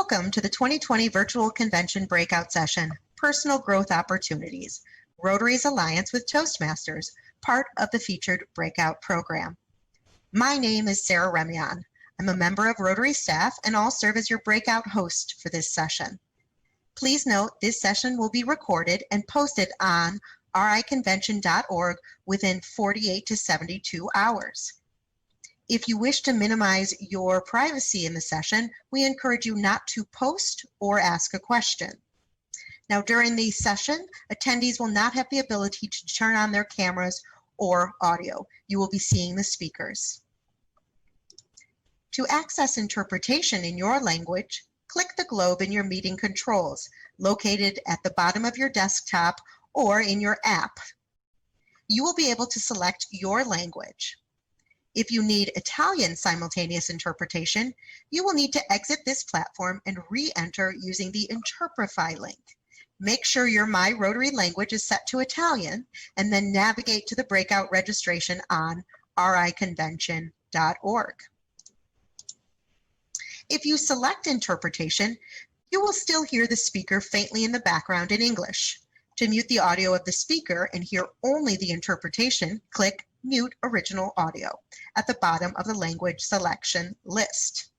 Welcome to the 2020 Virtual Convention Breakout Session, Personal Growth Opportunities, Rotary's Alliance with Toastmasters, part of the featured Breakout program. My name is Sarah Remion. I'm a member of Rotary staff and I'll serve as your Breakout host for this session. Please note this session will be recorded and posted on riconvention.org within 48 to 72 hours. If you wish to minimize your privacy in the session, we encourage you not to post or ask a question. Now, during the session, attendees will not have the ability to turn on their cameras or audio. You will be seeing the speakers. To access interpretation in your language, click the globe in your meeting controls, located at the bottom of your desktop or in your app. You will be able to select your language. If you need Italian simultaneous interpretation, you will need to exit this platform and re-enter using the Interprify link. Make sure your My Rotary language is set to Italian and then navigate to the breakout registration on riconvention.org. If you select interpretation, you will still hear the speaker faintly in the background in English. To mute the audio of the speaker and hear only the interpretation, click Mute Original Audio at the bottom of the language selection list.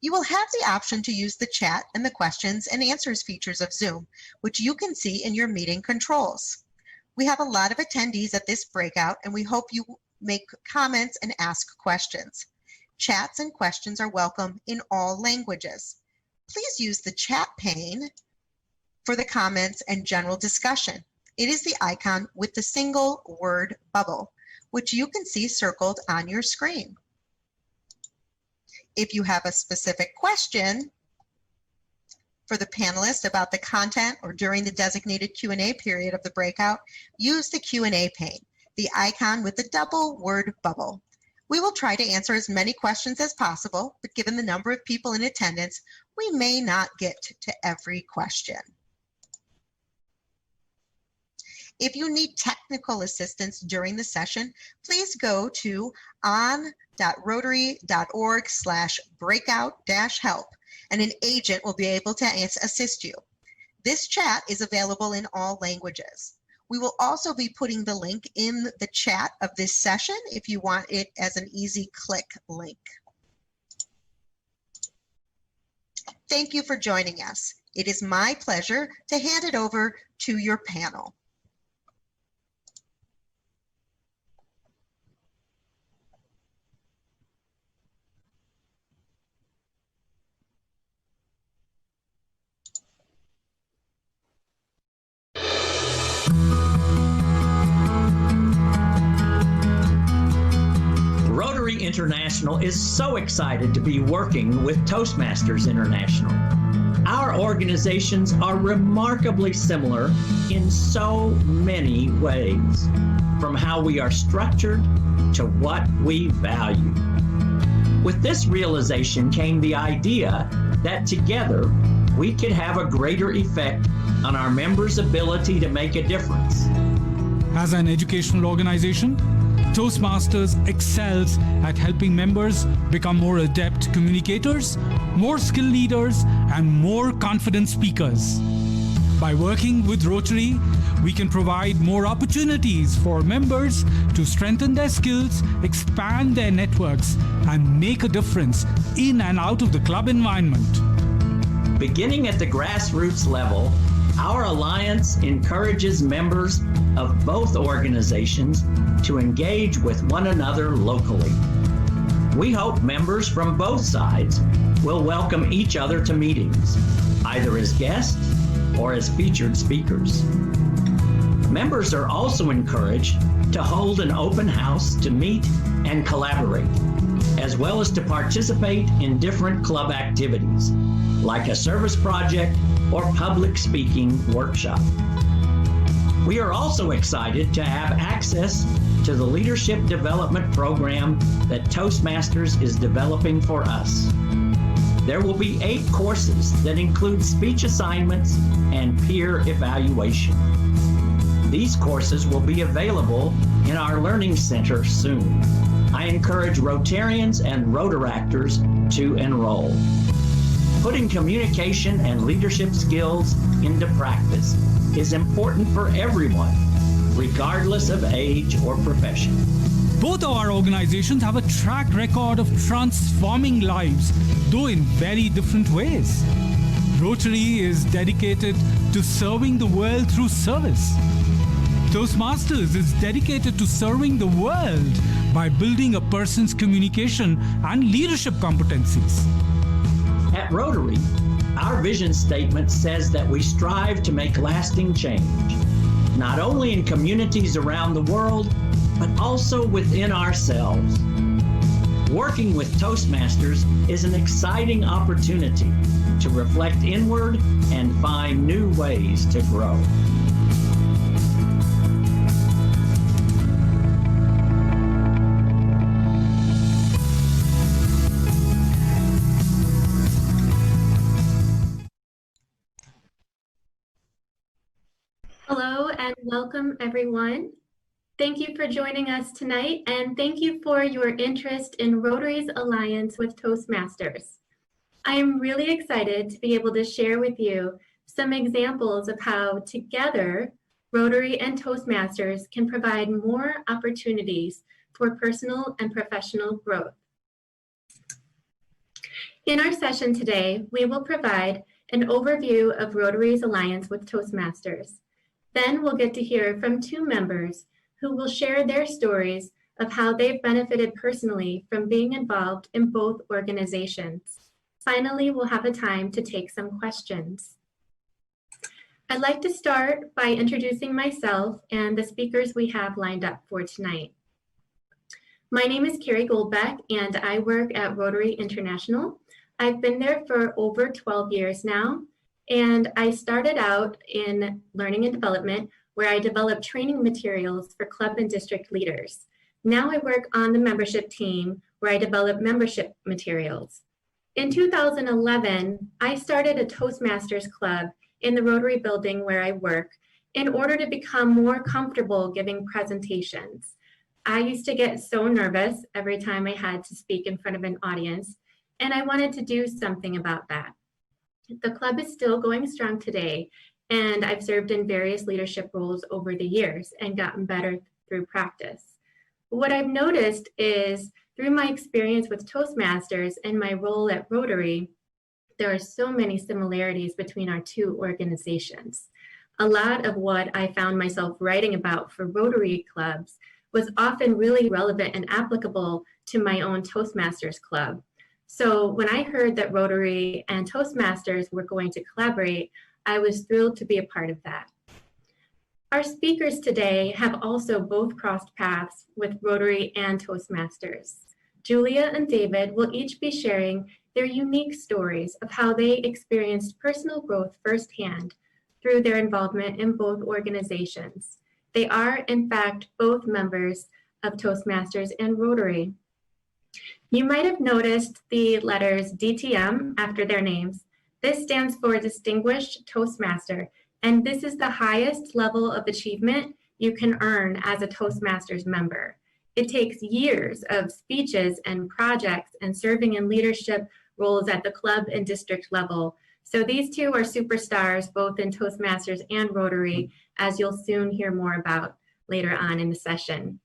You will have the option to use the chat and the questions and answers features of Zoom, which you can see in your meeting controls. We have a lot of attendees at this breakout, and we hope you make comments and ask questions. Chats and questions are welcome in all languages. Please use the chat pane for the comments and general discussion. It is the icon with the single word bubble, which you can see circled on your screen. If you have a specific question for the panelists about the content or during the designated Q&A period of the breakout, use the Q&A pane, the icon with the double word bubble. We will try to answer as many questions as possible, but given the number of people in attendance, we may not get to every question. If you need technical assistance during the session, please go to on.rotary.org/breakout-help, and an agent will be able to assist you. This chat is available in all languages. We will also be putting the link in the chat of this session if you want it as an easy click link. Thank you for joining us. It is my pleasure to hand it over to your panel. Rotary International is so excited to be working with Toastmasters International. Our organizations are remarkably similar in so many ways, from how we are structured to what we value. With this realization came the idea that together we could have a greater effect on our members' ability to make a difference. As an educational organization, Toastmasters excels at helping members become more adept communicators, more skilled leaders, and more confident speakers. By working with Rotary, we can provide more opportunities for members to strengthen their skills, expand their networks, and make a difference in and out of the club environment. Beginning at the grassroots level, our alliance encourages members of both organizations to engage with one another locally. We hope members from both sides will welcome each other to meetings, either as guests or as featured speakers. Members are also encouraged to hold an open house to meet and collaborate, as well as to participate in different club activities, like a service project or public speaking workshop. We are also excited to have access to the leadership development program that Toastmasters is developing for us. There will be 8 courses that include speech assignments and peer evaluation. These courses will be available in our Learning Center soon. I encourage Rotarians and Rotaractors to enroll. Putting communication and leadership skills into practice is important for everyone, regardless of age or profession. Both of our organizations have a track record of transforming lives, though in very different ways. Rotary is dedicated to serving the world through service. Toastmasters is dedicated to serving the world by building a person's communication and leadership competencies. At Rotary, our vision statement says that we strive to make lasting change, not only in communities around the world, but also within ourselves. Working with Toastmasters is an exciting opportunity to reflect inward and find new ways to grow. Hello and welcome everyone. Thank you for joining us tonight and thank you for your interest in Rotary's Alliance with Toastmasters. I am really excited to be able to share with you some examples of how together Rotary and Toastmasters can provide more opportunities for personal and professional growth. In our session today, we will provide an overview of Rotary's Alliance with Toastmasters. Then we'll get to hear from two members who will share their stories of how they've benefited personally from being involved in both organizations. Finally, we'll have a time to take some questions. I'd like to start by introducing myself and the speakers we have lined up for tonight. My name is Carrie Goldbeck and I work at Rotary International. I've been there for over 12 years now. And I started out in learning and development where I developed training materials for club and district leaders. Now I work on the membership team where I develop membership materials. In 2011, I started a Toastmasters club in the Rotary building where I work in order to become more comfortable giving presentations. I used to get so nervous every time I had to speak in front of an audience, and I wanted to do something about that. The club is still going strong today, and I've served in various leadership roles over the years and gotten better through practice. What I've noticed is through my experience with Toastmasters and my role at Rotary, there are so many similarities between our two organizations. A lot of what I found myself writing about for Rotary clubs was often really relevant and applicable to my own Toastmasters club. So when I heard that Rotary and Toastmasters were going to collaborate, I was thrilled to be a part of that. Our speakers today have also both crossed paths with Rotary and Toastmasters. Julia and David will each be sharing their unique stories of how they experienced personal growth firsthand through their involvement in both organizations. They are, in fact, both members of Toastmasters and Rotary. You might have noticed the letters DTM after their names. This stands for Distinguished Toastmaster, and this is the highest level of achievement you can earn as a Toastmasters member. It takes years of speeches and projects and serving in leadership roles at the club and district level. So these two are superstars both in Toastmasters and Rotary, as you'll soon hear more about later on in the session.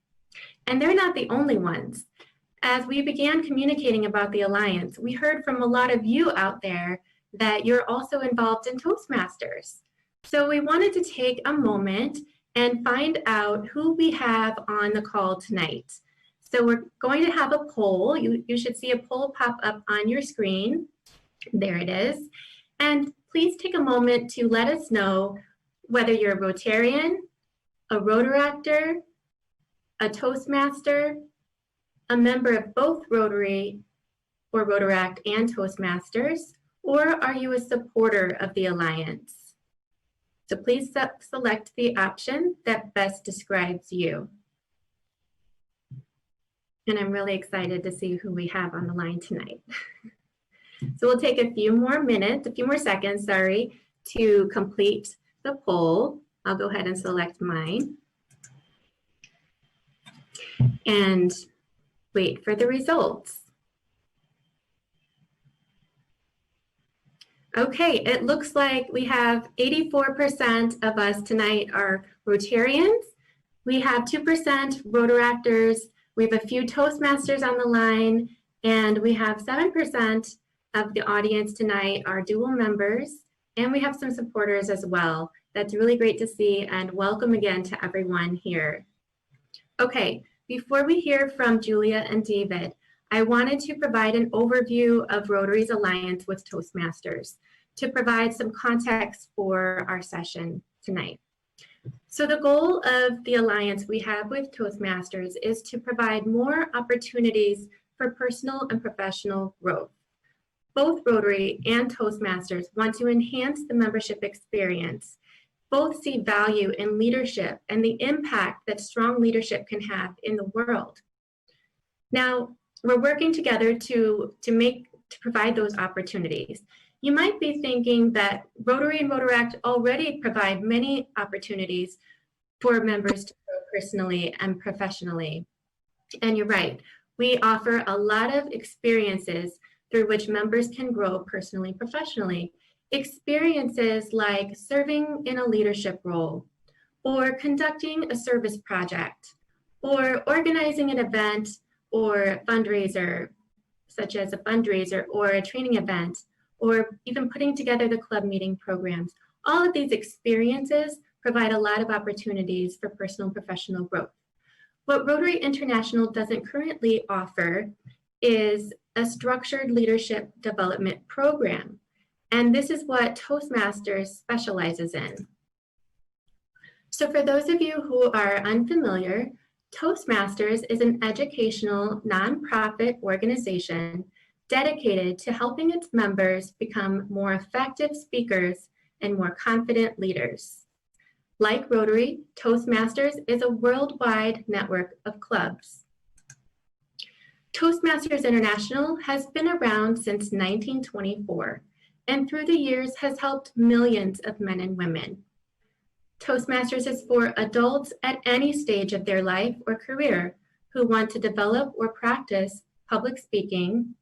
And they're not the only ones. As we began communicating about the Alliance, we heard from a lot of you out there that you're also involved in Toastmasters. So we wanted to take a moment and find out who we have on the call tonight. So we're going to have a poll. You should see a poll pop up on your screen. There it is. And please take a moment to let us know whether you're a Rotarian, a Rotaractor, a Toastmaster, a member of both Rotary or Rotaract and Toastmasters, or are you a supporter of the Alliance? So please select the option that best describes you. And I'm really excited to see who we have on the line tonight. So we'll take a few more seconds, to complete the poll. I'll go ahead and select mine. And wait for the results. Okay, it looks like we have 84% of us tonight are Rotarians. We have 2% Rotaractors. We have a few Toastmasters on the line, and we have 7% of the audience tonight are dual members, and we have some supporters as well. That's really great to see, and welcome again to everyone here. Okay, before we hear from Julia and David, I wanted to provide an overview of Rotary's alliance with Toastmasters to provide some context for our session tonight. So the goal of the alliance we have with Toastmasters is to provide more opportunities for personal and professional growth. Both Rotary and Toastmasters want to enhance the membership experience. Both see value in leadership and the impact that strong leadership can have in the world. Now, we're working together to provide those opportunities. You might be thinking that Rotary and Rotaract already provide many opportunities for members to grow personally and professionally. And you're right, we offer a lot of experiences through which members can grow personally and professionally. Experiences like serving in a leadership role, or conducting a service project, or organizing an event or a fundraiser, such as a fundraiser or a training event, or even putting together the club meeting programs. All of these experiences provide a lot of opportunities for personal and professional growth. What Rotary International doesn't currently offer is a structured leadership development program. And this is what Toastmasters specializes in. So for those of you who are unfamiliar, Toastmasters is an educational nonprofit organization dedicated to helping its members become more effective speakers and more confident leaders. Like Rotary, Toastmasters is a worldwide network of clubs. Toastmasters International has been around since 1924, and through the years has helped millions of men and women. Toastmasters is for adults at any stage of their life or career who want to develop or practice public speaking,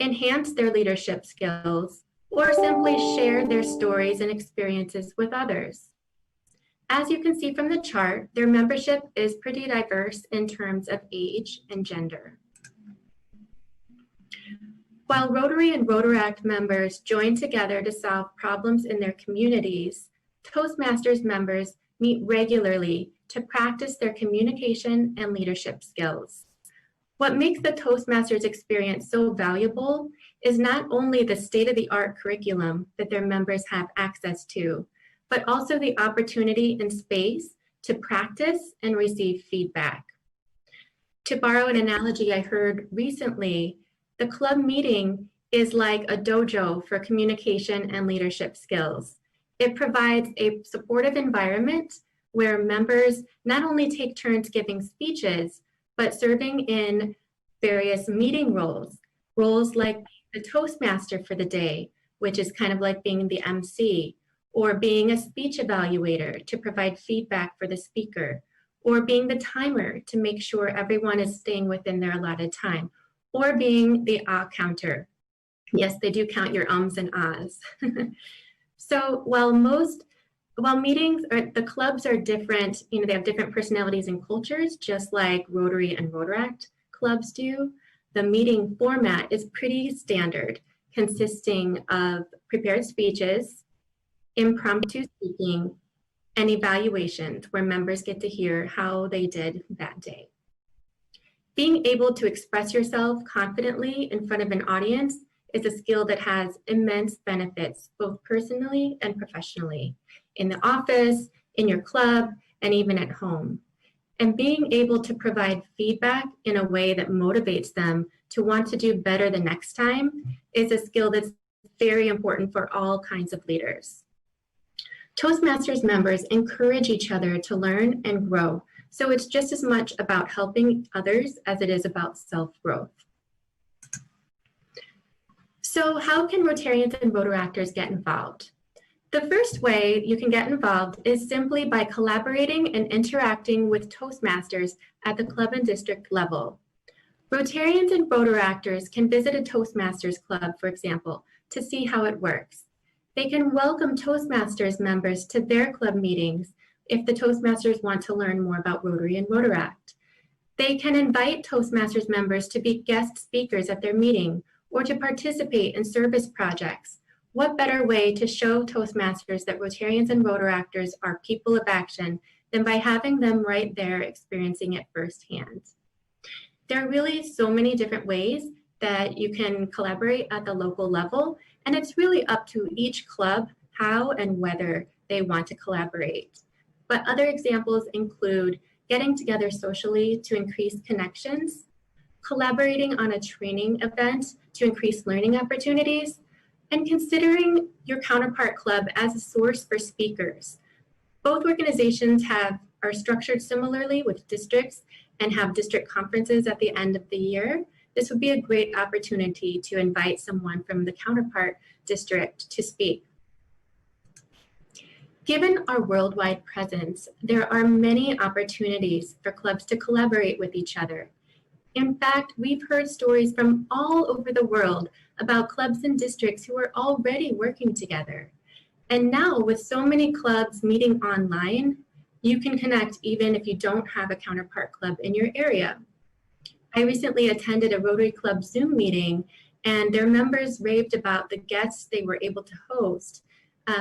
enhance their leadership skills, or simply share their stories and experiences with others. As you can see from the chart, their membership is pretty diverse in terms of age and gender. While Rotary and Rotaract members join together to solve problems in their communities, Toastmasters members meet regularly to practice their communication and leadership skills. What makes the Toastmasters experience so valuable is not only the state-of-the-art curriculum that their members have access to, but also the opportunity and space to practice and receive feedback. To borrow an analogy I heard recently, the club meeting is like a dojo for communication and leadership skills. It provides a supportive environment where members not only take turns giving speeches, but serving in various meeting roles like the Toastmaster for the day, which is kind of like being the MC, or being a speech evaluator to provide feedback for the speaker, or being the timer to make sure everyone is staying within their allotted time, or being the counter. Yes, they do count your ums and ahs. So while meetings or the clubs are different, they have different personalities and cultures, just like Rotary and Rotaract clubs do, the meeting format is pretty standard, consisting of prepared speeches, impromptu speaking, and evaluations where members get to hear how they did that day. Being able to express yourself confidently in front of an audience is a skill that has immense benefits, both personally and professionally, in the office, in your club, and even at home. And being able to provide feedback in a way that motivates them to want to do better the next time is a skill that's very important for all kinds of leaders. Toastmasters members encourage each other to learn and grow, so it's just as much about helping others as it is about self-growth. So how can Rotarians and Rotaractors get involved? The first way you can get involved is simply by collaborating and interacting with Toastmasters at the club and district level. Rotarians and Rotaractors can visit a Toastmasters club, for example, to see how it works. They can welcome Toastmasters members to their club meetings if the Toastmasters want to learn more about Rotary and Rotaract. They can invite Toastmasters members to be guest speakers at their meeting or to participate in service projects. What better way to show Toastmasters that Rotarians and Rotaractors are people of action than by having them right there experiencing it firsthand? There are really so many different ways that you can collaborate at the local level, and it's really up to each club how and whether they want to collaborate. But other examples include getting together socially to increase connections, collaborating on a training event to increase learning opportunities, and considering your counterpart club as a source for speakers. Both organizations are structured similarly with districts and have district conferences at the end of the year. This would be a great opportunity to invite someone from the counterpart district to speak. Given our worldwide presence, there are many opportunities for clubs to collaborate with each other. In fact, we've heard stories from all over the world about clubs and districts who are already working together. And now with so many clubs meeting online, you can connect even if you don't have a counterpart club in your area. I recently attended a Rotary Club Zoom meeting, and their members raved about the guests they were able to host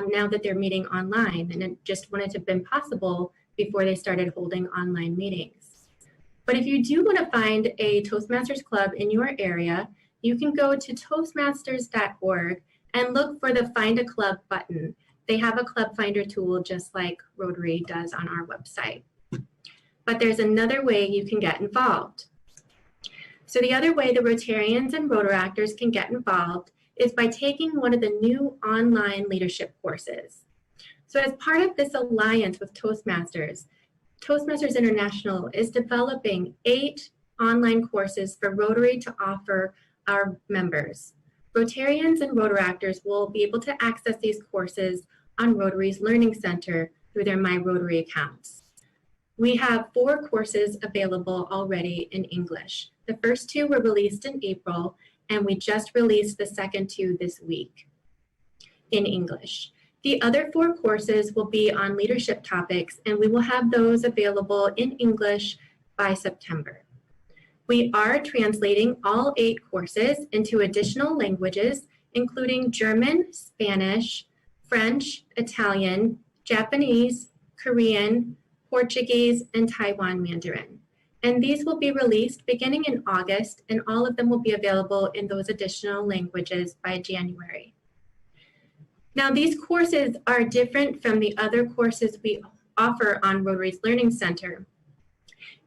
now that they're meeting online, and it just wouldn't have been possible before they started holding online meetings. But if you do want to find a Toastmasters club in your area, you can go to toastmasters.org and look for the Find a Club button. They have a club finder tool just like Rotary does on our website. But there's another way you can get involved. So the other way the Rotarians and Rotaractors can get involved is by taking one of the new online leadership courses. So as part of this alliance with Toastmasters, Toastmasters International is developing 8 online courses for Rotary to offer our members. Rotarians and Rotaractors will be able to access these courses on Rotary's Learning Center through their My Rotary accounts. We have 4 courses available already in English. The first 2 were released in April, and we just released the second 2 this week in English. The other 4 courses will be on leadership topics, and we will have those available in English by September. We are translating all 8 courses into additional languages, including German, Spanish, French, Italian, Japanese, Korean, Portuguese, and Taiwan Mandarin. And these will be released beginning in August, and all of them will be available in those additional languages by January. Now, these courses are different from the other courses we offer on Rotary's Learning Center.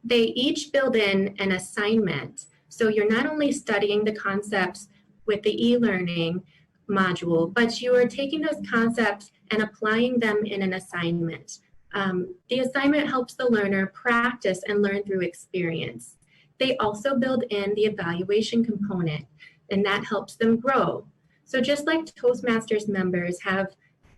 They each build in an assignment. So you're not only studying the concepts with the e-learning module, but you are taking those concepts and applying them in an assignment. The assignment helps the learner practice and learn through experience. They also build in the evaluation component, and that helps them grow. So just like Toastmasters members have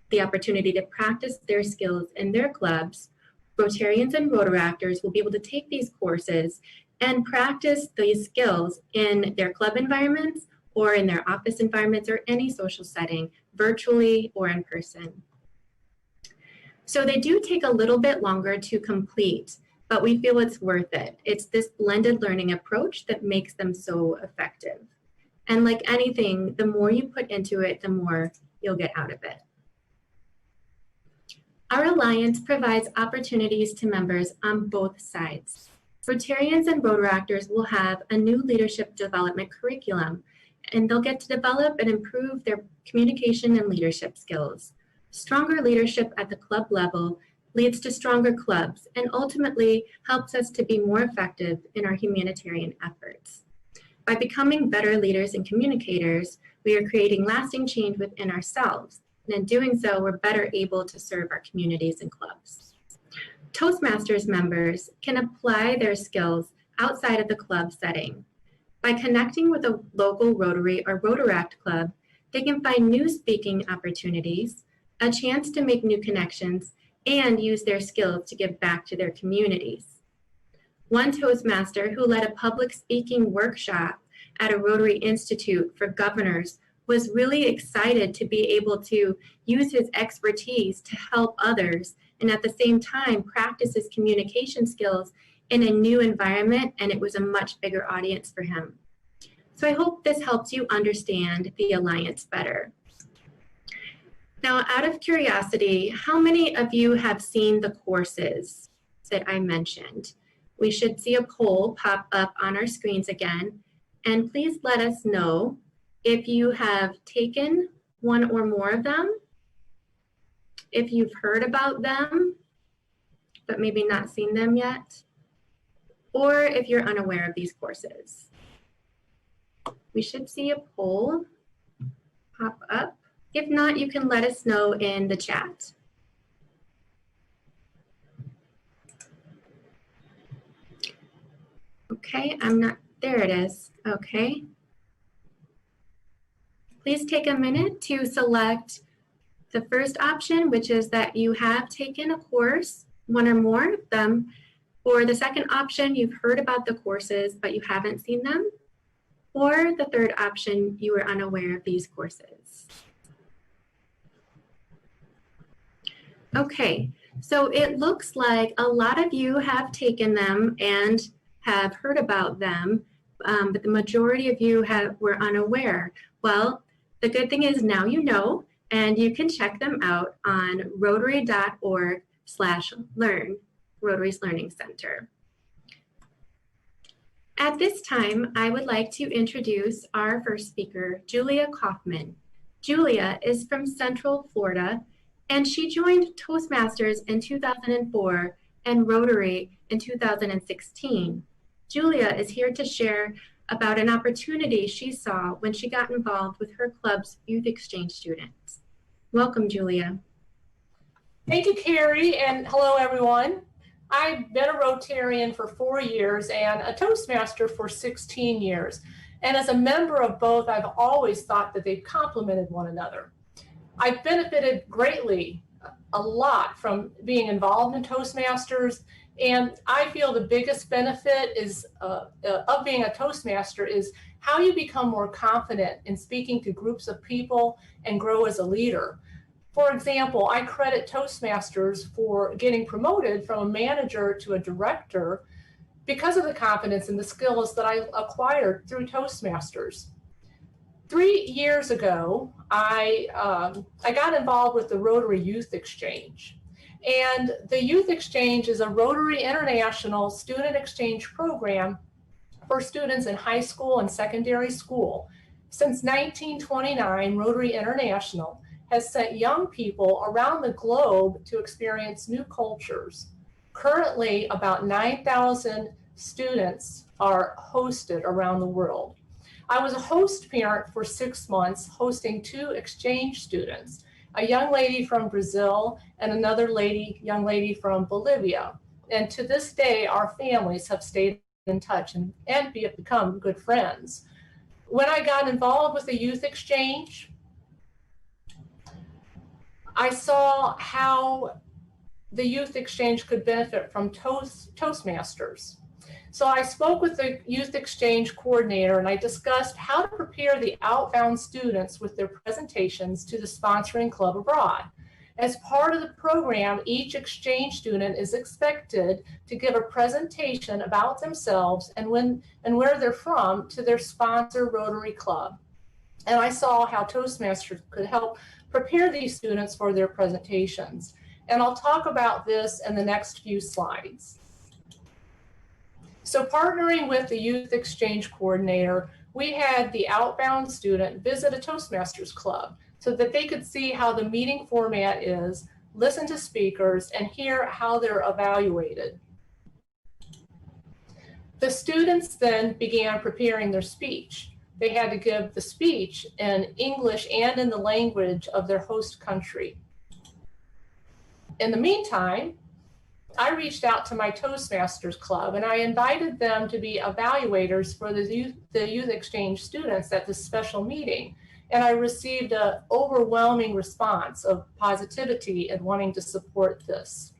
the opportunity to practice their skills in their clubs, Rotarians and Rotaractors will be able to take these courses and practice these skills in their club environments or in their office environments or any social setting, virtually or in person. So they do take a little bit longer to complete, but we feel it's worth it. It's this blended learning approach that makes them so effective. And like anything, the more you put into it, the more you'll get out of it. Our alliance provides opportunities to members on both sides. Rotarians and Rotaractors will have a new leadership development curriculum, and they'll get to develop and improve their communication and leadership skills. Stronger leadership at the club level leads to stronger clubs and ultimately helps us to be more effective in our humanitarian efforts. By becoming better leaders and communicators, we are creating lasting change within ourselves. And in doing so, we're better able to serve our communities and clubs. Toastmasters members can apply their skills outside of the club setting. By connecting with a local Rotary or Rotaract club, they can find new speaking opportunities, a chance to make new connections, and use their skills to give back to their communities. One Toastmaster who led a public speaking workshop at a Rotary Institute for governors was really excited to be able to use his expertise to help others and at the same time practice his communication skills in a new environment, and it was a much bigger audience for him. So I hope this helps you understand the Alliance better. Now, out of curiosity, how many of you have seen the courses that I mentioned? We should see a poll pop up on our screens again, and please let us know if you have taken one or more of them, if you've heard about them, but maybe not seen them yet, or if you're unaware of these courses. We should see a poll pop up. If not, you can let us know in the chat. Okay, there it is, okay. Please take a minute to select the first option, which is that you have taken a course, one or more of them, or the second option, you've heard about the courses, but you haven't seen them, or the third option, you are unaware of these courses. Okay, so it looks like a lot of you have taken them and have heard about them, but the majority of you were unaware. Well, the good thing is now you know, and you can check them out on rotary.org/learn, Rotary's Learning Center. At this time, I would like to introduce our first speaker, Julia Kaufman. Julia is from Central Florida, and she joined Toastmasters in 2004 and Rotary in 2016. Julia is here to share about an opportunity she saw when she got involved with her club's youth exchange students. Welcome, Julia. Thank you, Carrie, and hello, everyone. I've been a Rotarian for 4 years and a Toastmaster for 16 years. And as a member of both, I've always thought that they've complemented one another. I've benefited greatly, a lot, from being involved in Toastmasters, and I feel the biggest benefit is of being a Toastmaster is how you become more confident in speaking to groups of people and grow as a leader. For example, I credit Toastmasters for getting promoted from a manager to a director because of the confidence and the skills that I acquired through Toastmasters. 3 years ago, I got involved with the Rotary Youth Exchange. And the Youth Exchange is a Rotary International student exchange program for students in high school and secondary school. Since 1929, Rotary International has sent young people around the globe to experience new cultures. Currently, about 9,000 students are hosted around the world. I was a host parent for 6 months, hosting 2 exchange students, a young lady from Brazil and another young lady from Bolivia. And to this day, our families have stayed in touch and become good friends. When I got involved with the youth exchange, I saw how the youth exchange could benefit from Toastmasters. So I spoke with the youth exchange coordinator and I discussed how to prepare the outbound students with their presentations to the sponsoring club abroad. As part of the program, each exchange student is expected to give a presentation about themselves and where they're from to their sponsor Rotary Club. And I saw how Toastmasters could help prepare these students for their presentations. And I'll talk about this in the next few slides. So partnering with the Youth Exchange Coordinator, we had the outbound student visit a Toastmasters club so that they could see how the meeting format is, listen to speakers, and hear how they're evaluated. The students then began preparing their speech. They had to give the speech in English and in the language of their host country. In the meantime, I reached out to my Toastmasters club and I invited them to be evaluators for the youth exchange students at this special meeting. And I received an overwhelming response of positivity and wanting to support this.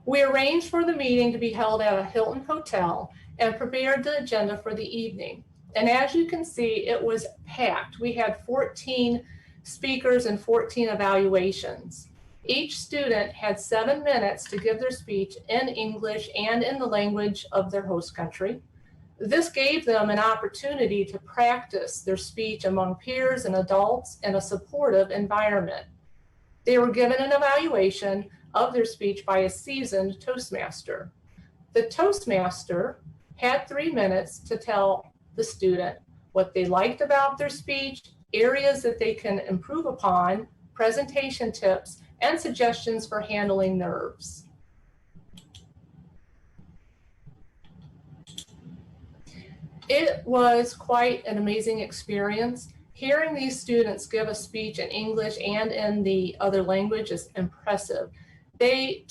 We arranged for the meeting to be held at a Hilton hotel and prepared the agenda for the evening. And as you can see, it was packed. We had 14 speakers and 14 evaluations. Each student had 7 minutes to give their speech in English and in the language of their host country. This gave them an opportunity to practice their speech among peers and adults in a supportive environment. They were given an evaluation of their speech by a seasoned Toastmaster. The Toastmaster had 3 minutes to tell the student what they liked about their speech, areas that they can improve upon, presentation tips, and suggestions for handling nerves. It was quite an amazing experience. Hearing these students give a speech in English and in the other language is impressive. They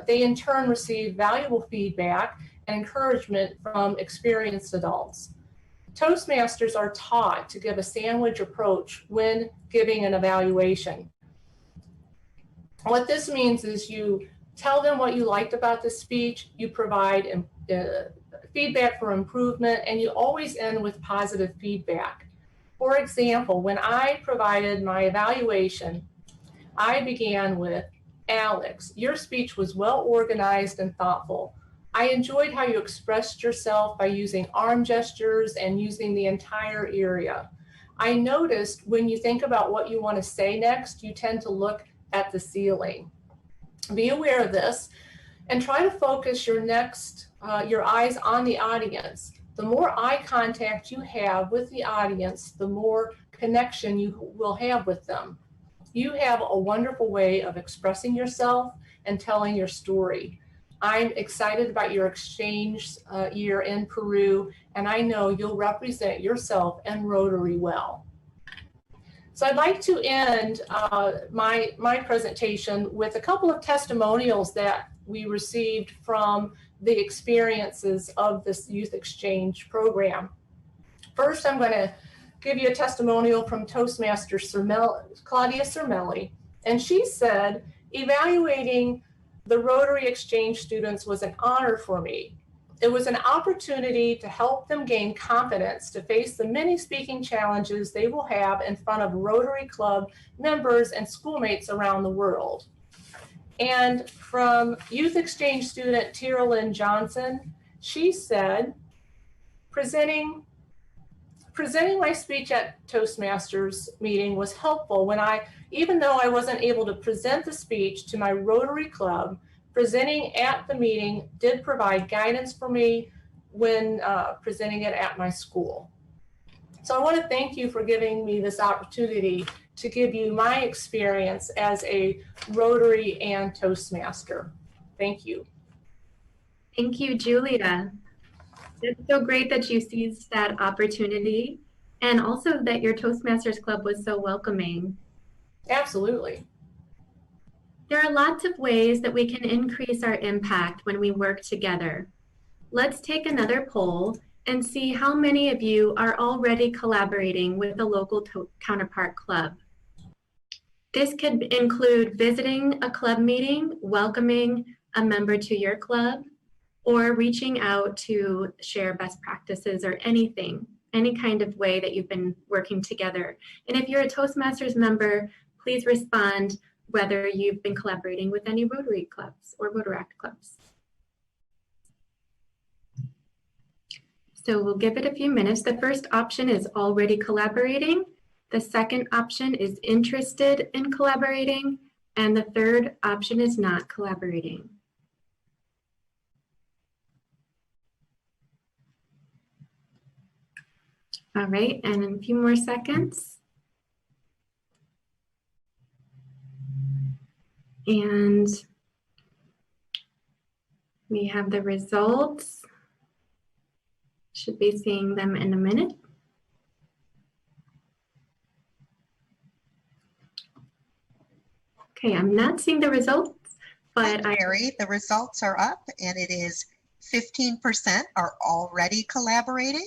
in turn received valuable feedback and encouragement from experienced adults. Toastmasters are taught to give a sandwich approach when giving an evaluation. What this means is you tell them what you liked about the speech, you provide feedback for improvement, and you always end with positive feedback. For example, when I provided my evaluation, I began with, "Alex, your speech was well organized and thoughtful. I enjoyed how you expressed yourself by using arm gestures and using the entire area. I noticed when you think about what you want to say next, you tend to look at the ceiling. Be aware of this and try to focus your eyes on the audience. The more eye contact you have with the audience, the more connection you will have with them. You have a wonderful way of expressing yourself and telling your story. I'm excited about your exchange year in Peru, and I know you'll represent yourself and Rotary well." So I'd like to end my presentation with a couple of testimonials that we received from the experiences of this youth exchange program. First, I'm going to give you a testimonial from Toastmaster Claudias, and she said, "Evaluating the Rotary exchange students was an honor for me. It was an opportunity to help them gain confidence to face the many speaking challenges they will have in front of Rotary Club members and schoolmates around the world." And from youth exchange student Tyra Lynn Johnson, she said, presenting my speech at Toastmasters meeting was helpful when even though I wasn't able to present the speech to my Rotary Club, presenting at the meeting did provide guidance for me when presenting it at my school. So I want to thank you for giving me this opportunity to give you my experience as a Rotary and Toastmaster. Thank you. Thank you, Julia. It's so great that you seized that opportunity and also that your Toastmasters Club was so welcoming. Absolutely. There are lots of ways that we can increase our impact when we work together. Let's take another poll and see how many of you are already collaborating with a local counterpart club. This could include visiting a club meeting, welcoming a member to your club, or reaching out to share best practices or anything, any kind of way that you've been working together. And if you're a Toastmasters member, please respond whether you've been collaborating with any Rotary clubs or Rotaract clubs. So we'll give it a few minutes. The first option is already collaborating. The second option is interested in collaborating. And the third option is not collaborating. All right, and in a few more seconds. And we have the results. Should be seeing them in a minute. Okay, I'm not seeing the results, but Mary, the results are up, and it is 15% are already collaborating,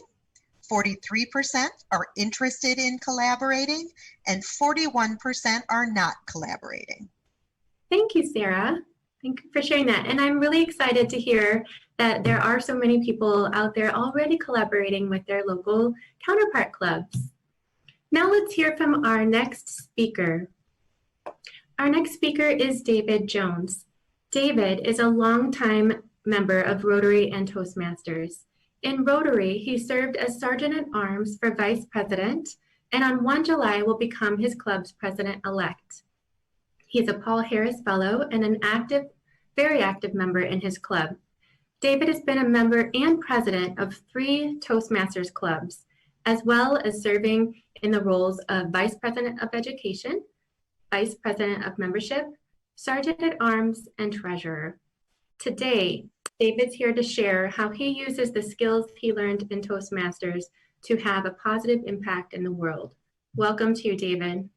43% are interested in collaborating, and 41% are not collaborating. Thank you, Sarah. Thank you for sharing that. And I'm really excited to hear that there are so many people out there already collaborating with their local counterpart clubs. Now let's hear from our next speaker. Our next speaker is David Jones. David is a longtime member of Rotary and Toastmasters. In Rotary, he served as Sergeant at Arms for Vice President, and on 1 July will become his club's president-elect. He is a Paul Harris Fellow and an very active member in his club. David has been a member and president of 3 Toastmasters clubs, as well as serving in the roles of Vice President of Education, Vice President of Membership, Sergeant at Arms, and Treasurer. Today, David's here to share how he uses the skills he learned in Toastmasters to have a positive impact in the world. Welcome to you, David.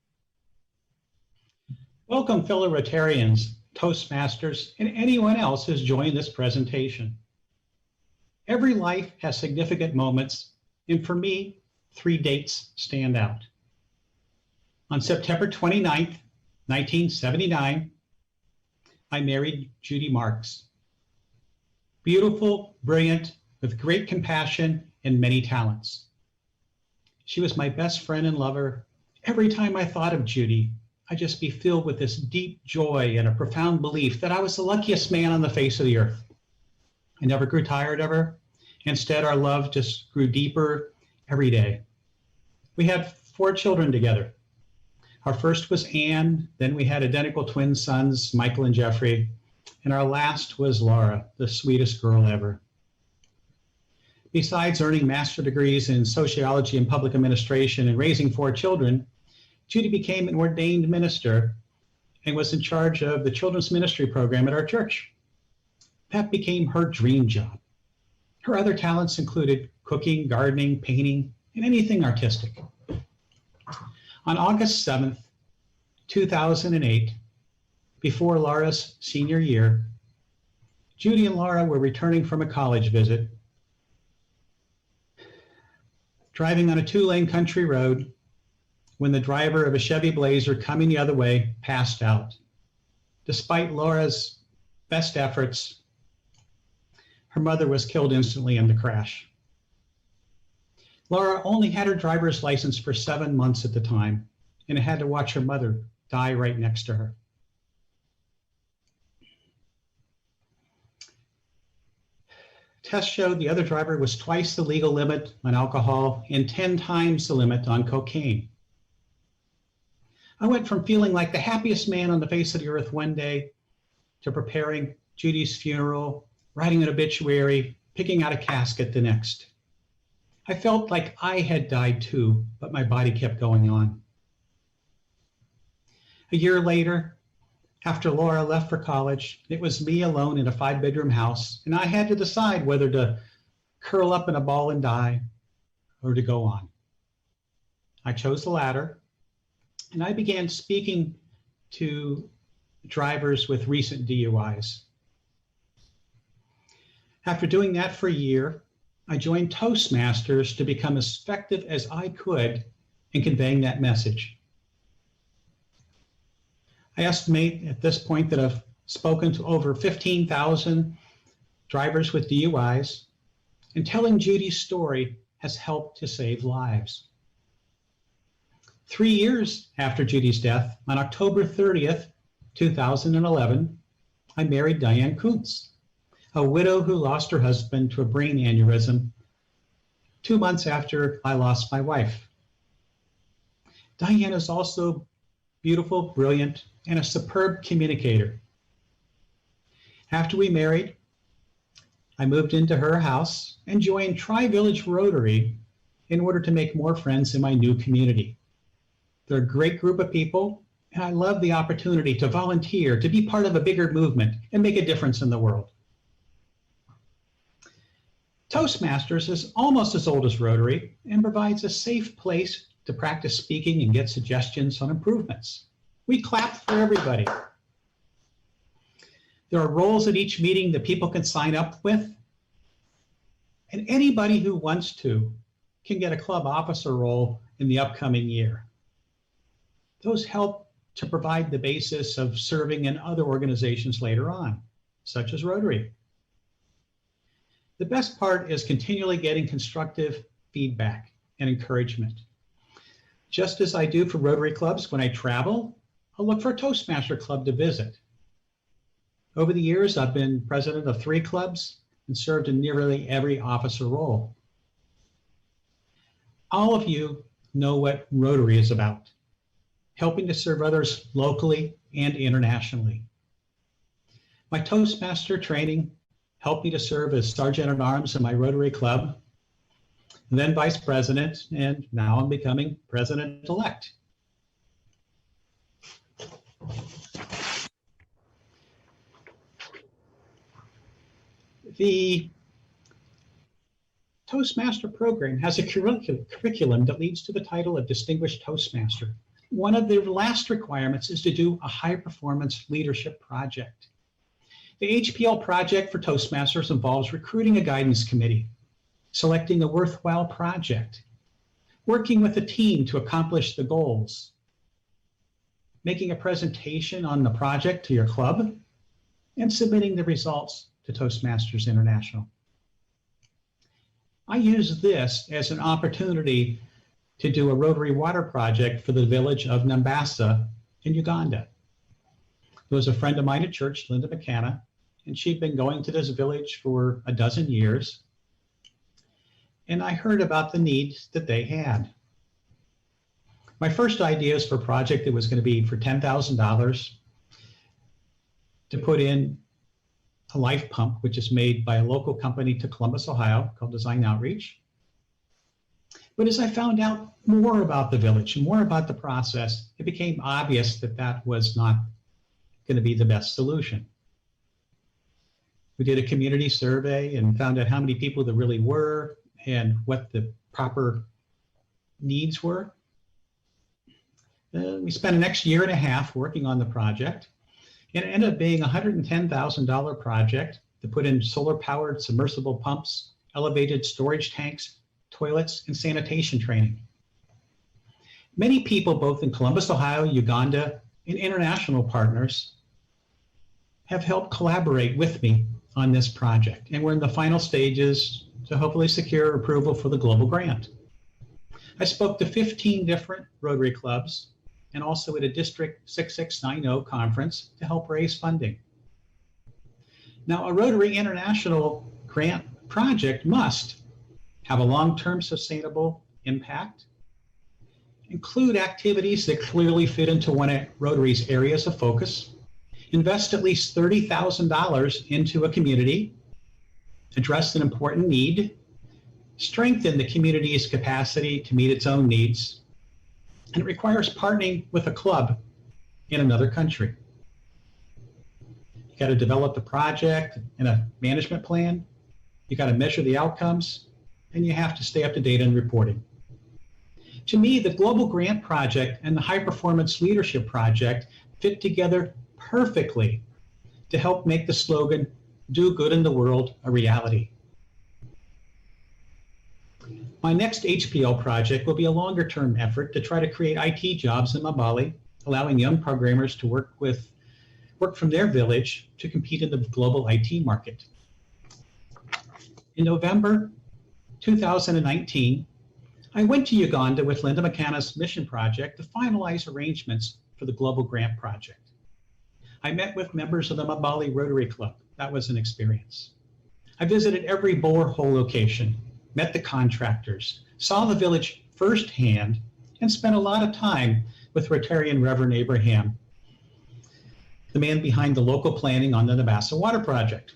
Welcome, fellow Rotarians, Toastmasters, and anyone else who's joined this presentation. Every life has significant moments, and for me, 3 dates stand out. On September 29th, 1979, I married Judy Marks. Beautiful, brilliant, with great compassion and many talents. She was my best friend and lover. Every time I thought of Judy, I'd just be filled with this deep joy and a profound belief that I was the luckiest man on the face of the earth. I never grew tired of her. Instead, our love just grew deeper every day. We had 4 children together. Our first was Anne, then we had identical twin sons, Michael and Jeffrey, and our last was Laura, the sweetest girl ever. Besides earning master's degrees in sociology and public administration and raising 4 children, Judy became an ordained minister and was in charge of the children's ministry program at our church. That became her dream job. Her other talents included cooking, gardening, painting, and anything artistic. On August 7th, 2008, before Laura's senior year, Judy and Laura were returning from a college visit, driving on a 2-lane country road when the driver of a Chevy Blazer coming the other way passed out. Despite Laura's best efforts, her mother was killed instantly in the crash. Laura only had her driver's license for 7 months at the time and had to watch her mother die right next to her. Tests showed the other driver was twice the legal limit on alcohol and 10 times the limit on cocaine. I went from feeling like the happiest man on the face of the earth one day to preparing Judy's funeral, writing an obituary, picking out a casket the next. I felt like I had died too, but my body kept going on. A year later, after Laura left for college, it was me alone in a 5-bedroom house, and I had to decide whether to curl up in a ball and die or to go on. I chose the latter, and I began speaking to drivers with recent DUIs. After doing that for a year, I joined Toastmasters to become as effective as I could in conveying that message. I estimate at this point that I've spoken to over 15,000 drivers with DUIs, and telling Judy's story has helped to save lives. 3 years after Judy's death, on October 30th, 2011, I married Diane Kontz, a widow who lost her husband to a brain aneurysm 2 months after I lost my wife. Diane is also beautiful, brilliant, and a superb communicator. After we married, I moved into her house and joined Tri-Village Rotary in order to make more friends in my new community. They're a great group of people, and I love the opportunity to volunteer, to be part of a bigger movement and make a difference in the world. Toastmasters is almost as old as Rotary and provides a safe place to practice speaking and get suggestions on improvements. We clap for everybody. There are roles at each meeting that people can sign up with, and anybody who wants to can get a club officer role in the upcoming year. Those help to provide the basis of serving in other organizations later on, such as Rotary. The best part is continually getting constructive feedback and encouragement. Just as I do for Rotary clubs, when I travel, I'll look for a Toastmaster club to visit. Over the years, I've been president of 3 clubs and served in nearly every officer role. All of you know what Rotary is about, helping to serve others locally and internationally. My Toastmaster training helped me to serve as Sergeant at Arms in my Rotary Club, then Vice President, and now I'm becoming President-elect. The Toastmaster program has a curriculum that leads to the title of Distinguished Toastmaster. One of the last requirements is to do a high-performance leadership project. The HPL project for Toastmasters involves recruiting a guidance committee, selecting a worthwhile project, working with a team to accomplish the goals, making a presentation on the project to your club, and submitting the results to Toastmasters International. I use this as an opportunity to do a Rotary water project for the village of Nambassa in Uganda. There was a friend of mine at church, Linda McKenna, and she'd been going to this village for a dozen years. And I heard about the needs that they had. My first idea is for a project that was going to be for $10,000 to put in a life pump, which is made by a local company to Columbus, Ohio, called Design Outreach. But as I found out more about the village and more about the process, it became obvious that that was not going to be the best solution. We did a community survey and found out how many people there really were and what the proper needs were. We spent the next year and a half working on the project. It ended up being a $110,000 project to put in solar-powered submersible pumps, elevated storage tanks, toilets, and sanitation training. Many people, both in Columbus, Ohio, Uganda, and international partners, have helped collaborate with me on this project, and we're in the final stages to hopefully secure approval for the global grant. I spoke to 15 different Rotary clubs and also at a District 6690 conference to help raise funding. Now, a Rotary International grant project must have a long-term sustainable impact, include activities that clearly fit into one of Rotary's areas of focus, invest at least $30,000 into a community, address an important need, strengthen the community's capacity to meet its own needs, and it requires partnering with a club in another country. You got to develop the project and a management plan, you got to measure the outcomes, and you have to stay up to date on reporting. To me, the Global Grant Project and the High Performance Leadership Project fit together perfectly to help make the slogan, "Do good in the world," a reality. My next HPL project will be a longer-term effort to try to create IT jobs in Mabali, allowing young programmers to work from their village to compete in the global IT market. In November 2019, I went to Uganda with Linda McKenna's mission project to finalize arrangements for the Global Grant Project. I met with members of the Mabali Rotary Club. That was an experience. I visited every borehole location, met the contractors, saw the village firsthand, and spent a lot of time with Rotarian Reverend Abraham, the man behind the local planning on the Nambassa Water Project.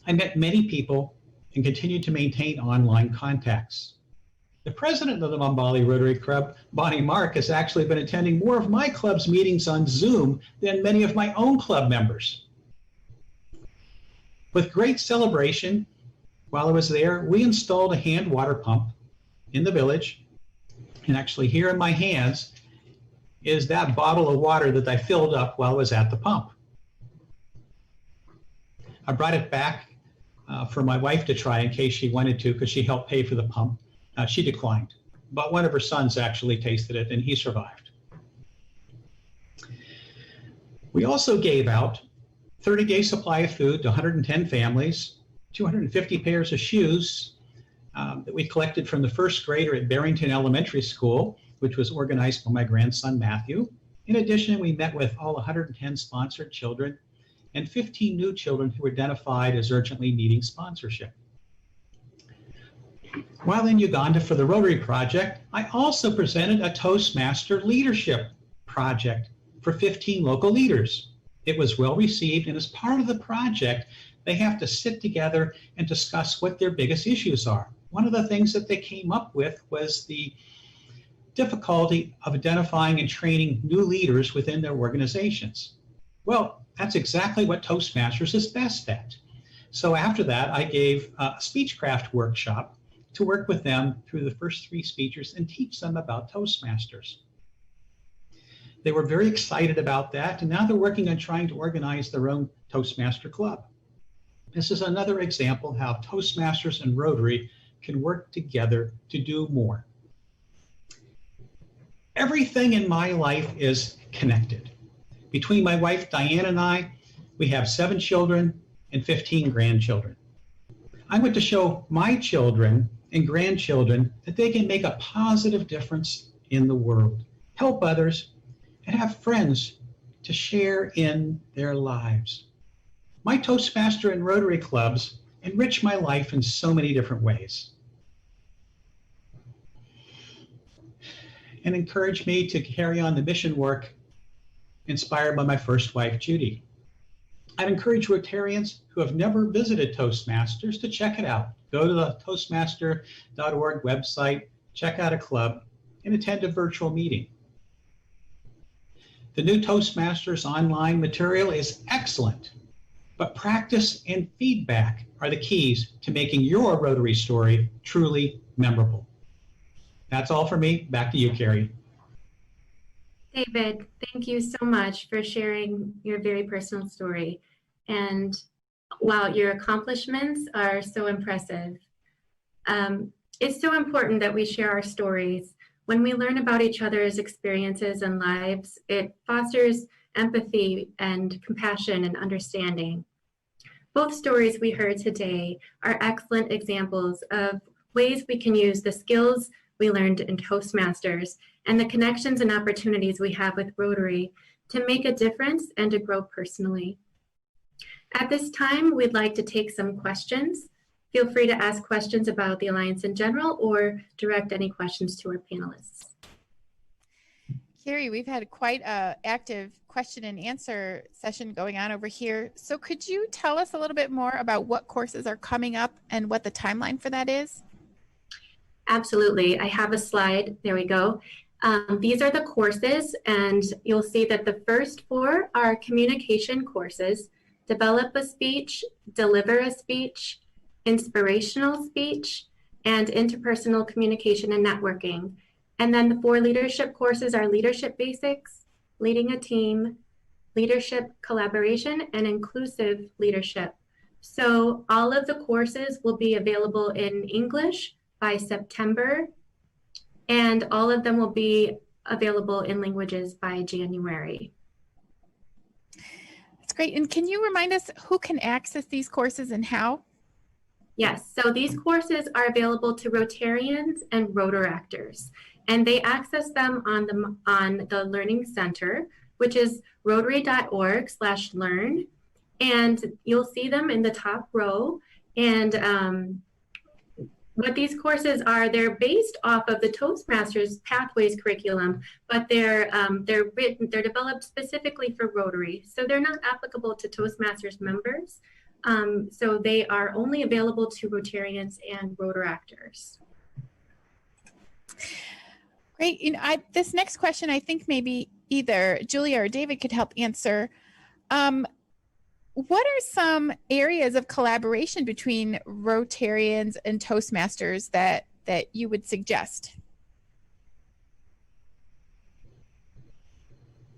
I met many people and continued to maintain online contacts. The president of the Mabali Rotary Club, Bonnie Mark, has actually been attending more of my club's meetings on Zoom than many of my own club members. With great celebration, while I was there, we installed a hand water pump in the village. And actually here in my hands is that bottle of water that I filled up while I was at the pump. I brought it back for my wife to try in case she wanted to, because she helped pay for the pump. She declined, but one of her sons actually tasted it and he survived. We also gave out 30-day supply of food to 110 families, 250 pairs of shoes that we collected from the first grader at Barrington Elementary School, which was organized by my grandson, Matthew. In addition, we met with all 110 sponsored children and 15 new children who were identified as urgently needing sponsorship. While in Uganda for the Rotary Project, I also presented a Toastmaster leadership project for 15 local leaders. It was well received, and as part of the project, they have to sit together and discuss what their biggest issues are. One of the things that they came up with was the difficulty of identifying and training new leaders within their organizations. Well, that's exactly what Toastmasters is best at. So after that, I gave a speechcraft workshop to work with them through the first 3 speeches and teach them about Toastmasters. They were very excited about that, and now they're working on trying to organize their own Toastmaster club. This is another example how Toastmasters and Rotary can work together to do more. Everything in my life is connected. Between my wife Diane and I, we have 7 children and 15 grandchildren. I want to show my children and grandchildren that they can make a positive difference in the world, help others, and have friends to share in their lives. My Toastmaster and Rotary clubs enrich my life in so many different ways and encourage me to carry on the mission work inspired by my first wife, Judy. I'd encourage Rotarians who have never visited Toastmasters to check it out. Go to the toastmaster.org website, check out a club, and attend a virtual meeting. The new Toastmasters online material is excellent, but practice and feedback are the keys to making your Rotary story truly memorable. That's all for me. Back to you, Carrie. David, thank you so much for sharing your very personal story. And wow, your accomplishments are so impressive. It's so important that we share our stories. When we learn about each other's experiences and lives, it fosters empathy and compassion and understanding. Both stories we heard today are excellent examples of ways we can use the skills we learned in Toastmasters and the connections and opportunities we have with Rotary to make a difference and to grow personally. At this time, we'd like to take some questions. Feel free to ask questions about the Alliance in general or direct any questions to our panelists. Carrie, we've had quite an active question and answer session going on over here. So could you tell us a little bit more about what courses are coming up and what the timeline for that is? Absolutely. I have a slide. There we go. These are the courses, and you'll see that the first 4 are communication courses: develop a speech, deliver a speech, inspirational speech, and interpersonal communication and networking. And then the 4 leadership courses are leadership basics, leading a team, leadership collaboration, and inclusive leadership. So all of the courses will be available in English by September, and all of them will be available in languages by January. That's great. And can you remind us who can access these courses and how? Yes, so these courses are available to Rotarians and Rotaractors, and they access them on the Learning Center, which is rotary.org/learn, and you'll see them in the top row. And what these courses are, they're based off of the Toastmasters Pathways curriculum, but they're developed specifically for Rotary, so they're not applicable to Toastmasters members. So they are only available to Rotarians and Rotaractors. Great. This next question, I think maybe either Julia or David could help answer. What are some areas of collaboration between Rotarians and Toastmasters that you would suggest?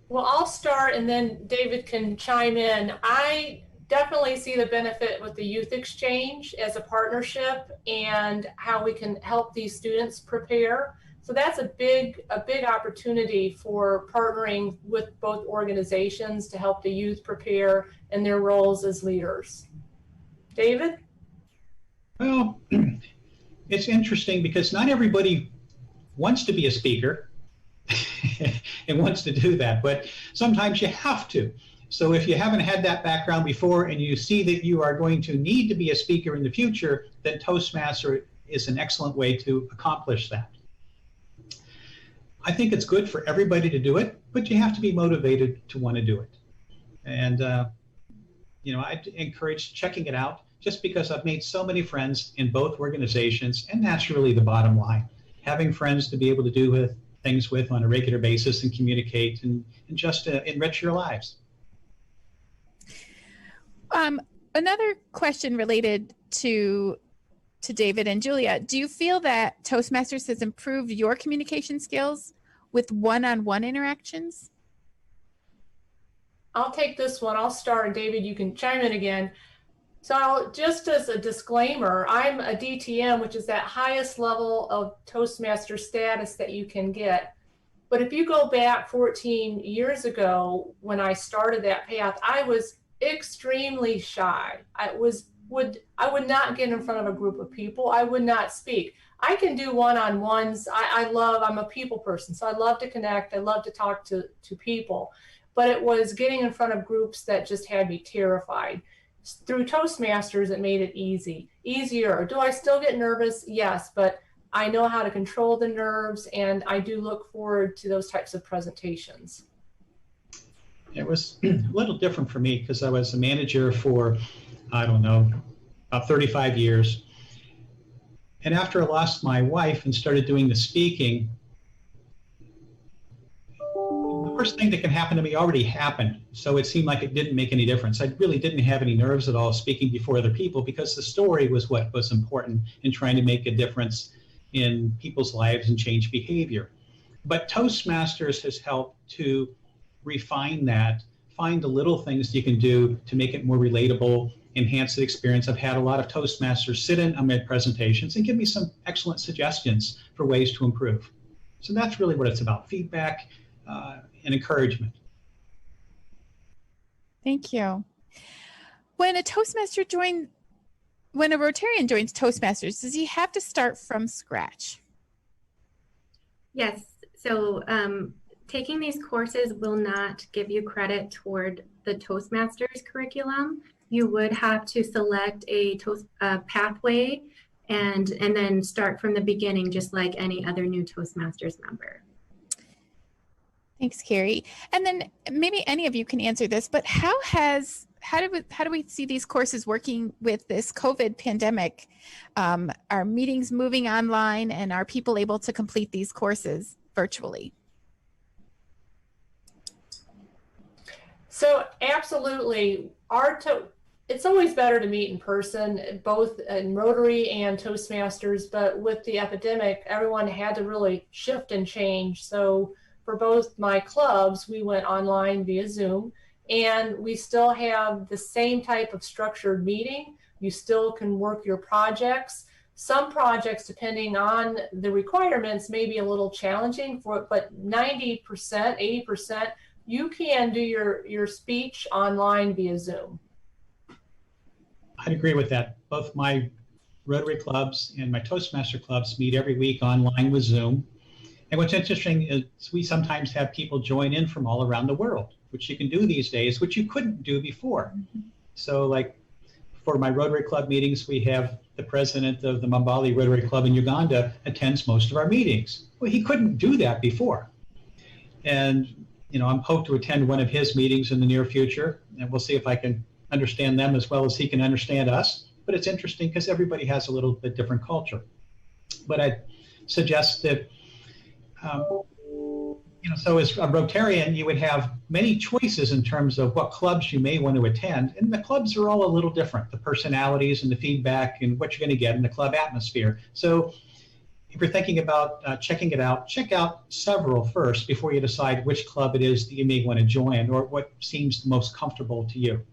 Well, I'll start and then David can chime in. I definitely see the benefit with the youth exchange as a partnership and how we can help these students prepare So that's a big opportunity for partnering with both organizations to help the youth prepare in their roles as leaders. David? Well, it's interesting because not everybody wants to be a speaker and wants to do that, but sometimes you have to. So if you haven't had that background before and you see that you are going to need to be a speaker in the future, then Toastmaster is an excellent way to accomplish that. I think it's good for everybody to do it, but you have to be motivated to want to do it. And, I'd encourage checking it out just because I've made so many friends in both organizations, and that's really the bottom line. Having friends to be able to do things with on a regular basis and communicate and just enrich your lives. Another question related to David and Julia. Do you feel that Toastmasters has improved your communication skills with one-on-one interactions? I'll take this one. I'll start, and David, you can chime in again. So just as a disclaimer, I'm a DTM, which is that highest level of Toastmaster status that you can get. But if you go back 14 years ago, when I started that path, I was extremely shy. I would not get in front of a group of people. I would not speak. I can do one-on-ones. I'm a people person, so I love to connect. I love to talk to people. But it was getting in front of groups that just had me terrified. Through Toastmasters, it made it easier. Do I still get nervous? Yes, but I know how to control the nerves, and I do look forward to those types of presentations. It was a little different for me because I was a manager for, about 35 years. And after I lost my wife and started doing the speaking, the worst thing that can happen to me already happened. So it seemed like it didn't make any difference. I really didn't have any nerves at all speaking before other people because the story was what was important in trying to make a difference in people's lives and change behavior. But Toastmasters has helped to refine that, find the little things you can do to make it more relatable, enhance the experience. I've had a lot of Toastmasters sit in on my presentations and give me some excellent suggestions for ways to improve. So that's really what it's about, feedback and encouragement. Thank you. When a Rotarian joins Toastmasters, does he have to start from scratch? Yes. So taking these courses will not give you credit toward the Toastmasters curriculum. You would have to select a pathway and then start from the beginning, just like any other new Toastmasters member. Thanks, Carrie. And then maybe any of you can answer this, but how do we see these courses working with this COVID pandemic? Are meetings moving online, and are people able to complete these courses virtually? So absolutely, it's always better to meet in person, both in Rotary and Toastmasters, but with the epidemic, everyone had to really shift and change. So for both my clubs, we went online via Zoom, and we still have the same type of structured meeting. You still can work your projects. Some projects, depending on the requirements, may be a little challenging but 90%, 80%, you can do your speech online via Zoom. I'd agree with that. Both my Rotary clubs and my Toastmaster clubs meet every week online with Zoom. And what's interesting is we sometimes have people join in from all around the world, which you can do these days, which you couldn't do before. Mm-hmm. So like for my Rotary Club meetings, we have the president of the Mambali Rotary Club in Uganda attends most of our meetings. Well, he couldn't do that before. And I'm hoping to attend one of his meetings in the near future, and we'll see if I can understand them as well as he can understand us. But it's interesting because everybody has a little bit different culture. But I suggest that, so as a Rotarian, you would have many choices in terms of what clubs you may want to attend. And the clubs are all a little different, the personalities and the feedback and what you're going to get in the club atmosphere. So if you're thinking about checking it out, check out several first before you decide which club it is that you may want to join or what seems most comfortable to you.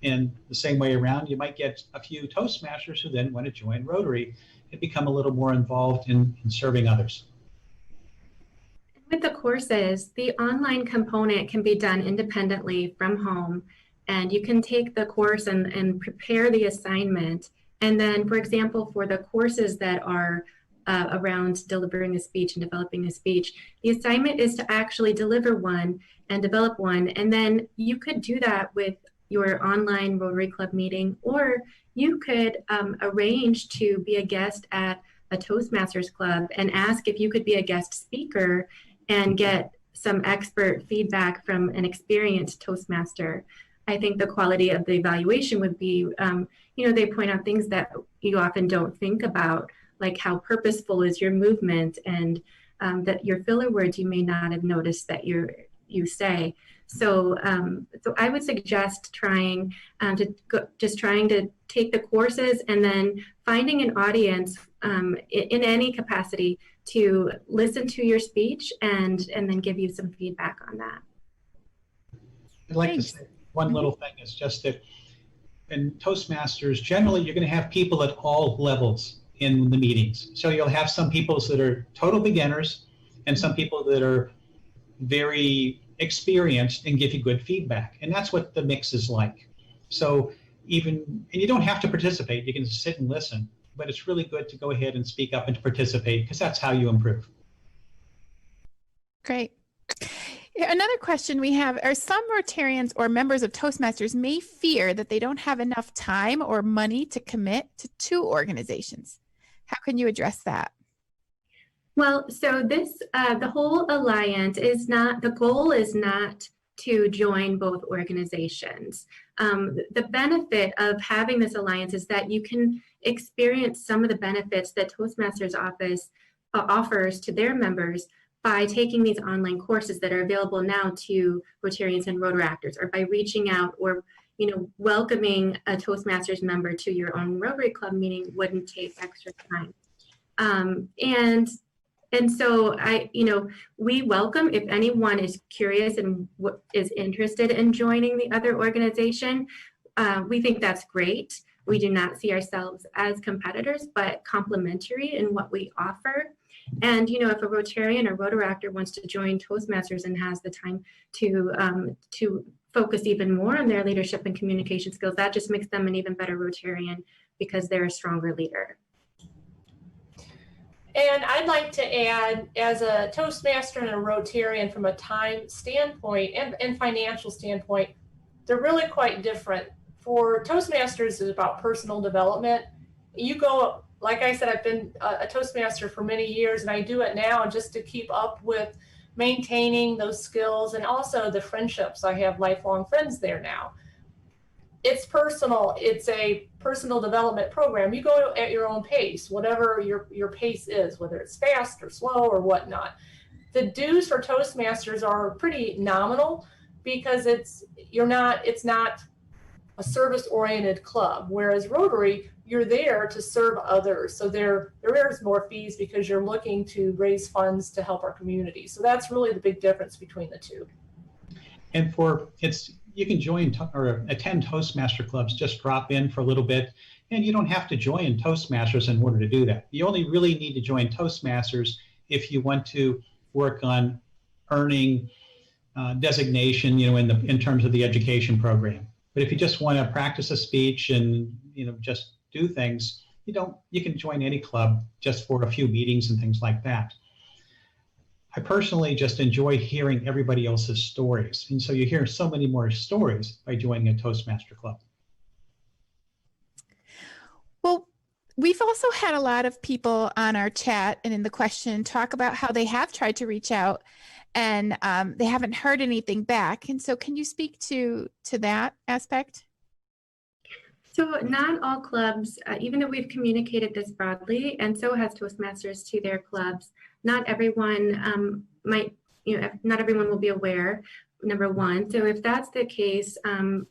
And the same way around, you might get a few Toastmasters who then want to join Rotary and become a little more involved in serving others. courses, the online component can be done independently from home, and you can take the course and prepare the assignment. And then, for example, for the courses that are around delivering a speech and developing a speech, the assignment is to actually deliver one and develop one. And then you could do that with your online Rotary Club meeting, or you could arrange to be a guest at a Toastmasters Club and ask if you could be a guest speaker and get some expert feedback from an experienced Toastmaster. I think the quality of the evaluation would be, they point out things that you often don't think about, like how purposeful is your movement, and that your filler words you may not have noticed that you say. So I would suggest trying to take the courses and then finding an audience in any capacity to listen to your speech and then give you some feedback on that. I'd like to say one little thing is just that in Toastmasters, generally you're going to have people at all levels in the meetings. So you'll have some people that are total beginners and some people that are very experienced and give you good feedback. And that's what the mix is like. So and you don't have to participate, you can sit and listen, but it's really good to go ahead and speak up and to participate, because that's how you improve. Great. Another question we have are some Rotarians or members of Toastmasters may fear that they don't have enough time or money to commit to 2 organizations. How can you address that? Well, so the whole alliance the goal is not to join both organizations. The benefit of having this alliance is that you can experience some of the benefits that Toastmasters office offers to their members by taking these online courses that are available now to Rotarians and Rotaractors, or by reaching out or welcoming a Toastmasters member to your own Rotary Club meeting wouldn't take extra time. And so we welcome if anyone is curious and is interested in joining the other organization. We think that's great. We do not see ourselves as competitors, but complementary in what we offer. And if a Rotarian or Rotaractor wants to join Toastmasters and has the time to focus even more on their leadership and communication skills, that just makes them an even better Rotarian because they're a stronger leader. And I'd like to add, as a Toastmaster and a Rotarian, from a time standpoint and financial standpoint, they're really quite different. For Toastmasters, it's about personal development. You go, like I said, I've been a Toastmaster for many years, and I do it now just to keep up with maintaining those skills and also the friendships. I have lifelong friends there now. It's personal. It's a personal development program. You go at your own pace, whatever your pace is, whether it's fast or slow or whatnot. The dues for Toastmasters are pretty nominal because it's not a service-oriented club, whereas Rotary, you're there to serve others. So there is more fees because you're looking to raise funds to help our community. So that's really the big difference between the two. And you can join or attend Toastmaster clubs, just drop in for a little bit, and you don't have to join Toastmasters in order to do that. You only really need to join Toastmasters if you want to work on earning designation, in terms of the education program. But if you just want to practice a speech and just do things, you can join any club just for a few meetings and things like that. I personally just enjoy hearing everybody else's stories. And so you hear so many more stories by joining a Toastmaster club. Well, we've also had a lot of people on our chat and in the question talk about how they have tried to reach out and they haven't heard anything back. And so can you speak to that aspect? So not all clubs, even though we've communicated this broadly, and so has Toastmasters to their clubs, not everyone not everyone will be aware, number one. So if that's the case,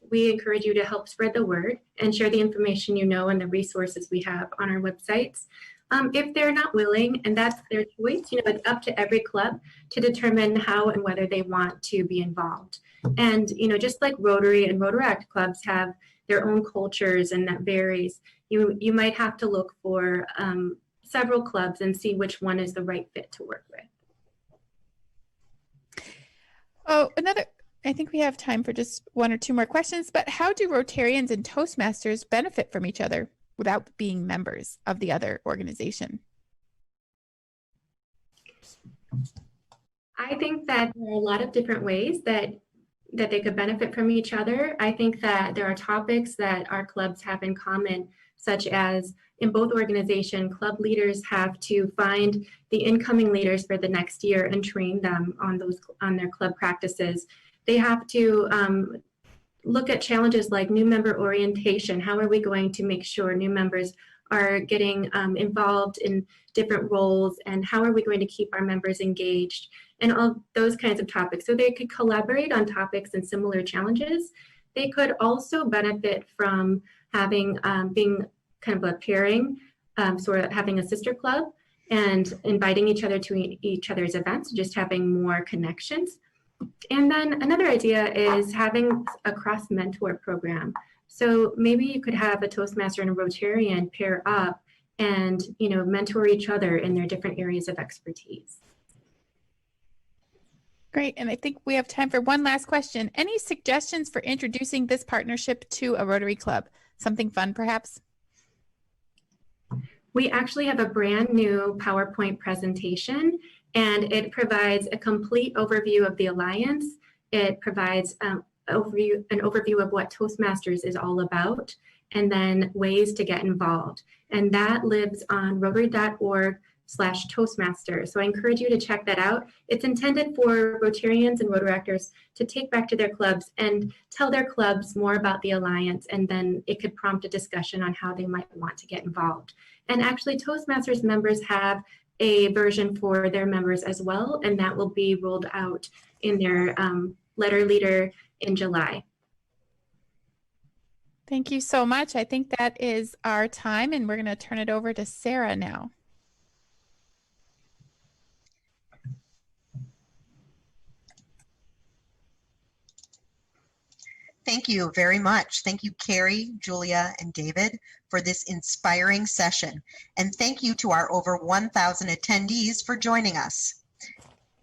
we encourage you to help spread the word and share the information and the resources we have on our websites. If they're not willing, and that's their choice, it's up to every club to determine how and whether they want to be involved. And, just like Rotary and Rotaract clubs have their own cultures, and that varies, you might have to look for several clubs and see which one is the right fit to work with. I think we have time for just one or two more questions, but how do Rotarians and Toastmasters benefit from each other without being members of the other organization? I think that there are a lot of different ways that they could benefit from each other. I think that there are topics that our clubs have in common, such as in both organizations, club leaders have to find the incoming leaders for the next year and train them on their club practices. They have to look at challenges like new member orientation. How are we going to make sure new members are getting involved in different roles, and how are we going to keep our members engaged, and all those kinds of topics. So they could collaborate on topics and similar challenges. They could also benefit from having being kind of a pairing, sort of having a sister club and inviting each other to each other's events, just having more connections. And then another idea is having a cross mentor program. So maybe you could have a Toastmaster and a Rotarian pair up and, you know, mentor each other in their different areas of expertise. Great. And I think we have time for one last question. Any suggestions for introducing this partnership to a Rotary Club? Something fun, perhaps? We actually have a brand new PowerPoint presentation, and it provides a complete overview of the Alliance. It provides an overview of what Toastmasters is all about, and then ways to get involved. And that lives on rotary.org/Toastmasters. So I encourage you to check that out. It's intended for Rotarians and Rotaractors to take back to their clubs and tell their clubs more about the Alliance, and then it could prompt a discussion on how they might want to get involved. And actually, Toastmasters members have a version for their members as well, and that will be rolled out in their letter leader in July. Thank you so much. I think that is our time, and we're going to turn it over to Sarah now. Thank you very much. Thank you, Carrie, Julia, and David, for this inspiring session. And thank you to our over 1,000 attendees for joining us.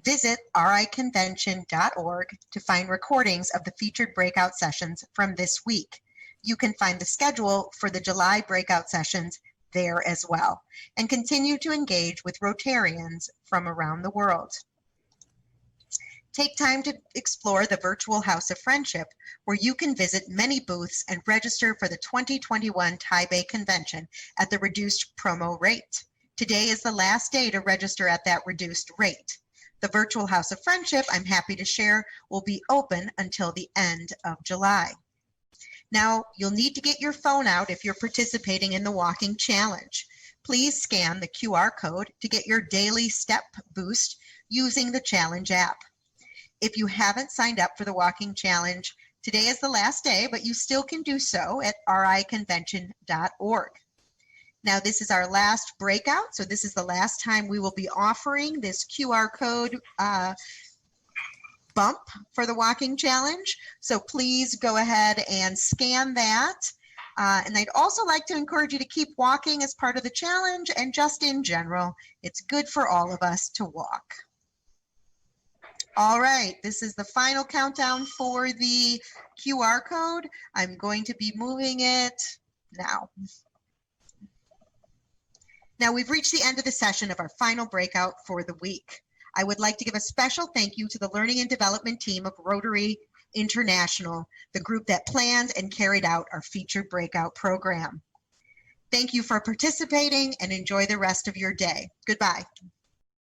Visit riconvention.org to find recordings of the featured breakout sessions from this week. You can find the schedule for the July breakout sessions there as well, and continue to engage with Rotarians from around the world. Take time to explore the virtual House of Friendship, where you can visit many booths and register for the 2021 Taipei Convention at the reduced promo rate. Today is the last day to register at that reduced rate. The virtual House of Friendship, I'm happy to share, will be open until the end of July. Now, you'll need to get your phone out if you're participating in the walking challenge. Please scan the QR code to get your daily step boost using the challenge app. If you haven't signed up for the walking challenge, today is the last day, but you still can do so at riconvention.org. Now, this is our last breakout, so this is the last time we will be offering this QR code bump for the walking challenge. So please go ahead and scan that. And I'd also like to encourage you to keep walking as part of the challenge, and just in general, it's good for all of us to walk. All right, this is the final countdown for the QR code. I'm going to be moving it now. Now we've reached the end of the session of our final breakout for the week. I would like to give a special thank you to the Learning and Development team of Rotary International, the group that planned and carried out our featured breakout program. Thank you for participating, and enjoy the rest of your day. Goodbye.